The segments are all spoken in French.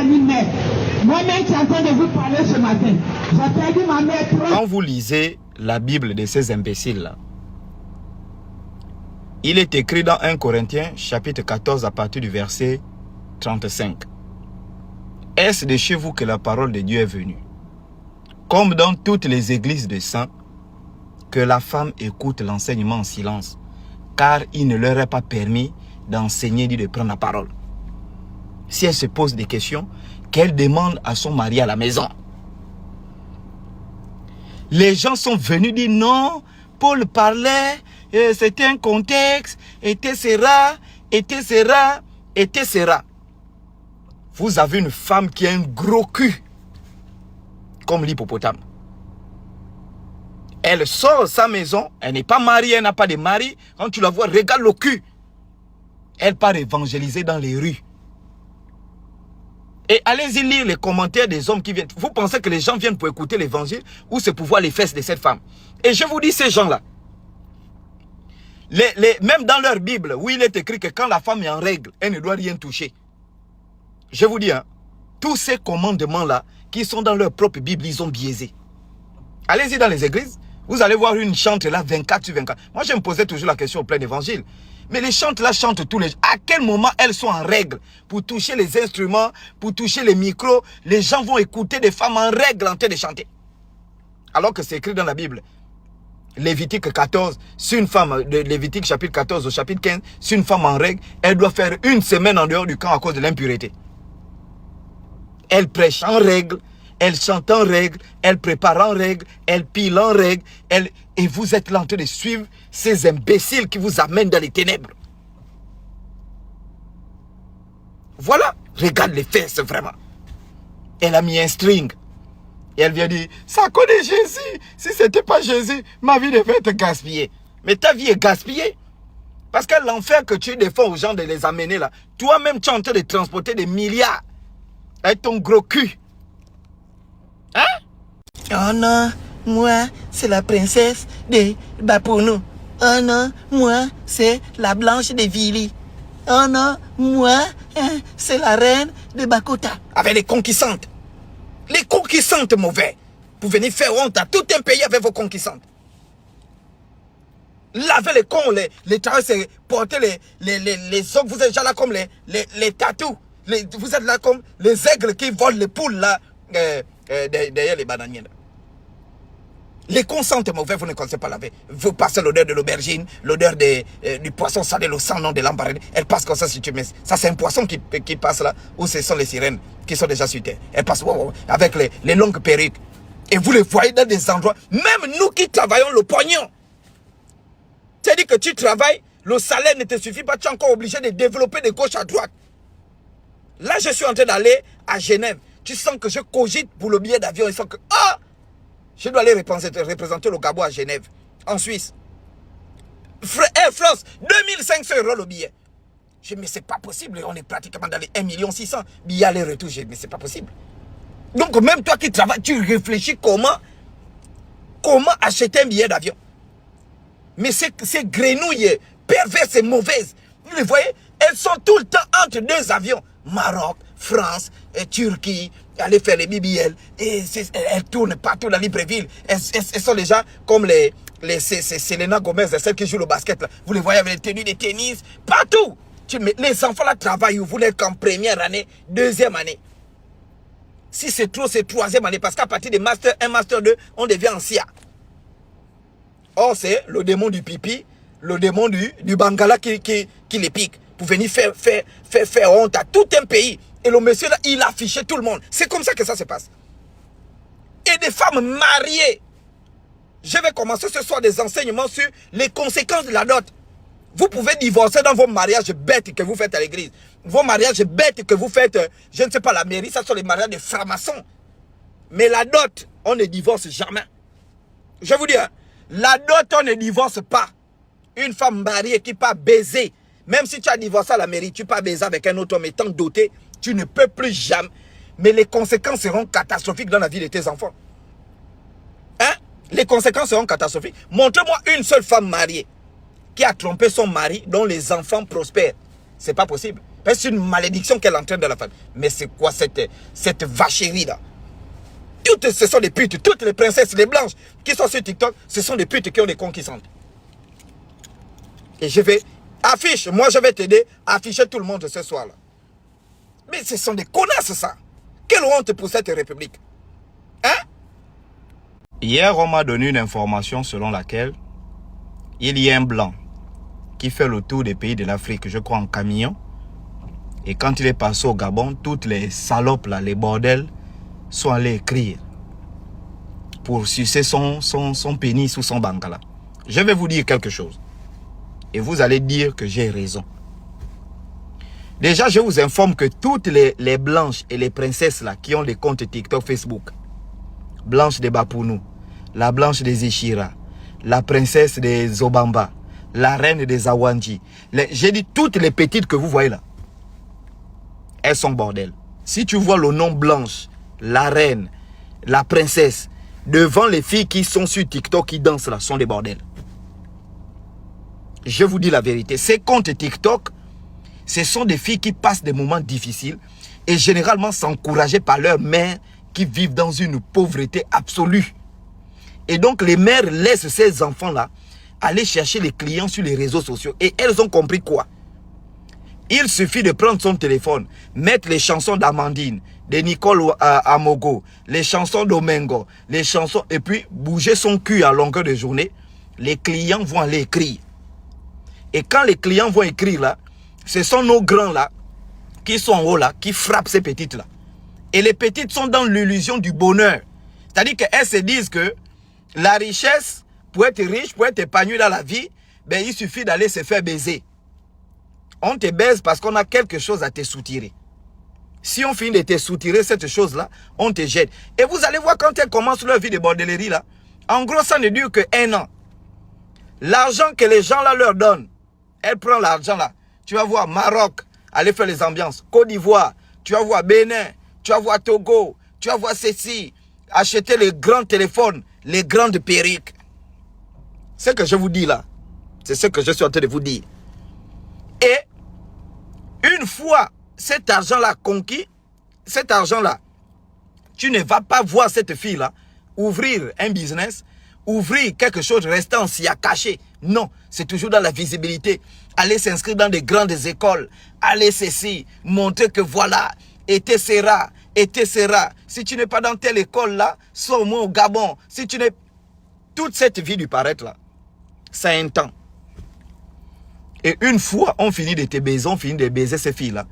ni mère. Moi-même qui est en train de vous parler ce matin, j'ai perdu ma mère. Quand vous lisez la Bible de ces imbéciles-là, il est écrit dans 1 Corinthiens, chapitre 14, à partir du verset 35. Est-ce de chez vous que la parole de Dieu est venue? Comme dans toutes les églises de saints, que la femme écoute l'enseignement en silence, car il ne leur est pas permis d'enseigner ni de prendre la parole. Si elle se pose des questions, qu'elle demande à son mari à la maison. Les gens sont venus dire non, Paul parlait, c'était un contexte, etc. Vous avez une femme qui a un gros cul, comme l'hippopotame. Elle sort de sa maison, elle n'est pas mariée, elle n'a pas de mari. Quand tu la vois, regarde le cul. Elle part évangéliser dans les rues. Et allez-y lire les commentaires des hommes qui viennent. Vous pensez que les gens viennent pour écouter l'évangile ou c'est pour voir les fesses de cette femme? Et je vous dis, ces gens-là, même dans leur Bible, où il est écrit que quand la femme est en règle, elle ne doit rien toucher. Je vous dis, hein, tous ces commandements-là, qui sont dans leur propre Bible, ils ont biaisé. Allez-y dans les églises, vous allez voir une chante là, 24/24. Moi, je me posais toujours la question au plein évangile. Mais les chantes là chantent tous les jours. À quel moment elles sont en règle pour toucher les instruments, pour toucher les micros? Les gens vont écouter des femmes en règle en train de chanter. Alors que c'est écrit dans la Bible. Lévitique 14, si une femme, de Lévitique chapitre 14 au chapitre 15, si une femme en règle, elle doit faire une semaine en dehors du camp à cause de l'impureté. Elle prêche en règle, elle chante en règle, elle prépare en règle, elle pile en règle, et vous êtes là en train de suivre ces imbéciles qui vous amènent dans les ténèbres. Voilà, regarde les fesses vraiment. Elle a mis un string. Et elle vient dire, ça connaît Jésus. Si ce n'était pas Jésus, ma vie devait être gaspillée. Mais ta vie est gaspillée. Parce que l'enfer que tu défends aux gens de les amener là, toi-même tu es en train de transporter des milliards avec ton gros cul. Hein? Oh non, moi, c'est la princesse de Bapounou. Oh non, moi, c'est la blanche de Vili. Oh non, moi, c'est la reine de Bakota. Avec les conquissantes. Les conquissantes mauvais. Vous venez faire honte à tout un pays avec vos conquissantes. Laver les cons, les tarés, c'est porter les hommes. Vous êtes déjà là comme les tatous. Vous êtes là comme les aigles qui volent les poules là, derrière les bananiers. Là. Les consantes mauvais, vous ne connaissez pas laver. Vous passez l'odeur de l'aubergine, l'odeur du poisson salé, le sang non de l'embarras. Elle passe comme ça si tu mets. Ça, c'est un poisson qui passe là, où ce sont les sirènes qui sont déjà sur terre. Elle passe avec les longues perruques. Et vous les voyez dans des endroits. Même nous qui travaillons le pognon. C'est-à-dire que tu travailles, le salaire ne te suffit pas, tu es encore obligé de développer de gauche à droite. Là, je suis en train d'aller à Genève. Tu sens que je cogite pour le billet d'avion. Ils sont que, ah, je dois aller représenter le Gabon à Genève, en Suisse. Air France, 2500 € le billet. Je dis, mais c'est pas possible. On est pratiquement dans les 1 600 000 billets aller-retour. Je dis, mais c'est pas possible. Donc, même toi qui travailles, tu réfléchis comment acheter un billet d'avion. Mais ces grenouilles perverses et mauvaises, vous les voyez, elles sont tout le temps entre deux avions. Maroc, France, Turquie, aller faire les BBL. Et elles tournent partout dans Libreville. Elles sont déjà comme c'est Selena Gomez, celles qui jouent le basket. Là. Vous les voyez avec les tenues de tennis, partout. Les enfants là travaillent, vous voulez qu'en première année, deuxième année. Si c'est trop, c'est troisième année. Parce qu'à partir de Master 1, Master 2, on devient ancien. Or, c'est le démon du pipi, le démon du Bangala qui les pique. Pour venir faire honte à tout un pays. Et le monsieur là, il affichait tout le monde. C'est comme ça que ça se passe. Et des femmes mariées. Je vais commencer ce soir des enseignements sur les conséquences de la dot. Vous pouvez divorcer dans vos mariages bêtes que vous faites à l'église. Vos mariages bêtes que vous faites, je ne sais pas, la mairie, ça sont les mariages de francs-maçons. Mais la dot, on ne divorce jamais. Je vous dis, hein, la dot, on ne divorce pas. Une femme mariée qui part baiser, même si tu as divorcé à la mairie, tu pars baiser avec un autre homme étant doté, tu ne peux plus jamais. Mais les conséquences seront catastrophiques dans la vie de tes enfants. Hein? Les conséquences seront catastrophiques. Montre-moi une seule femme mariée qui a trompé son mari dont les enfants prospèrent. C'est pas possible. Parce que c'est une malédiction qu'elle entraîne dans la famille. Mais c'est quoi cette vacherie-là? Toutes, ce sont des putes. Toutes les princesses, les blanches qui sont sur TikTok, ce sont des putes qui ont des conquissantes. Et je vais... Affiche, moi je vais t'aider à afficher tout le monde ce soir-là. Mais ce sont des connasses, ça. Quelle honte pour cette république. Hein? Hier, on m'a donné une information selon laquelle il y a un blanc qui fait le tour des pays de l'Afrique, je crois en camion. Et quand il est passé au Gabon, toutes les salopes, là, les bordels, sont allés écrire pour sucer son pénis ou son bankala. Je vais vous dire quelque chose. Et vous allez dire que j'ai raison. Déjà, je vous informe que toutes les blanches et les princesses là qui ont des comptes TikTok, Facebook, Blanche des Bapounou, la Blanche des Ishira, la princesse des Obamba, la reine des Awanji, j'ai dit toutes les petites que vous voyez là, elles sont bordel. Si tu vois le nom Blanche, la reine, la princesse, devant les filles qui sont sur TikTok, qui dansent là, sont des bordels. Je vous dis la vérité, ces comptes TikTok, ce sont des filles qui passent des moments difficiles et généralement s'encouragées par leurs mères qui vivent dans une pauvreté absolue. Et donc les mères laissent ces enfants-là aller chercher les clients sur les réseaux sociaux. Et elles ont compris quoi? Il suffit de prendre son téléphone, mettre les chansons d'Amandine, de Nicole Amogo, les chansons d'Omengo, les chansons, et puis bouger son cul à longueur de journée. Les clients vont aller écrire. Et quand les clients vont écrire là, ce sont nos grands là, qui sont en haut là, qui frappent ces petites là. Et les petites sont dans l'illusion du bonheur. C'est-à-dire qu'elles se disent que la richesse, pour être riche, pour être épanoui dans la vie, ben, il suffit d'aller se faire baiser. On te baise parce qu'on a quelque chose à te soutirer. Si on finit de te soutirer cette chose-là, on te jette. Et vous allez voir quand elles commencent leur vie de bordellerie là, en gros ça ne dure que 1 an. L'argent que les gens là leur donnent, elle prend l'argent là. Tu vas voir Maroc, aller faire les ambiances. Côte d'Ivoire, tu vas voir Bénin, tu vas voir Togo, tu vas voir ceci. Acheter les grands téléphones, les grandes perruques. Ce que je vous dis là, c'est ce que je suis en train de vous dire. Et une fois cet argent-là conquis, cet argent-là, tu ne vas pas voir cette fille-là ouvrir un business, ouvrir quelque chose, rester en s'y caché. Non, c'est toujours dans la visibilité. Aller s'inscrire dans des grandes écoles, aller ceci, montrer que voilà, etc. Si tu n'es pas dans telle école là, sois au moins au Gabon. Si tu n'es... Toute cette vie du paraître là, ça a un temps. Et une fois on finit de te baiser, on finit de baiser ces filles là,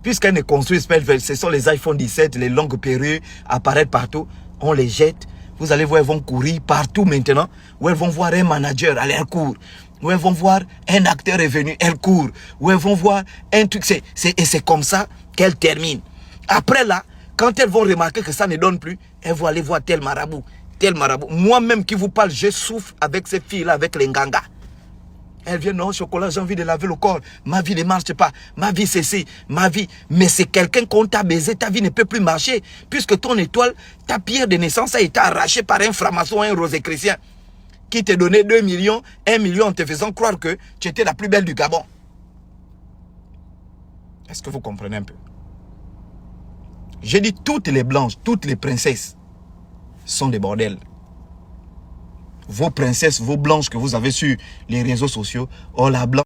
puisqu'elles ne construisent pas, ce sont les iPhone 17, les longues perruques, apparaissent partout, on les jette. Vous allez voir, elles vont courir partout maintenant, où elles vont voir un manager, aller elles courent. Où elles vont voir un acteur est venu, elles courent. Où elles vont voir un truc, et c'est comme ça qu'elles terminent. Après là, quand elles vont remarquer que ça ne donne plus, elles vont aller voir tel marabout, tel marabout. Moi-même qui vous parle, je souffre avec ces filles-là, avec les ngangas. Elles viennent, non, chocolat, j'ai envie de laver le corps. Ma vie ne marche pas. Ma vie, c'est ci. Ma vie. Mais c'est quelqu'un qu'on t'a baisé. Ta vie ne peut plus marcher. Puisque ton étoile, ta pierre de naissance a été arrachée par un franc-maçon, un rosicrucien, qui t'a donné 2 millions, 1 million en te faisant croire que tu étais la plus belle du Gabon. Est-ce que vous comprenez un peu? J'ai dit toutes les blanches, toutes les princesses sont des bordels. Vos princesses, vos blanches que vous avez sur les réseaux sociaux, oh la blanche.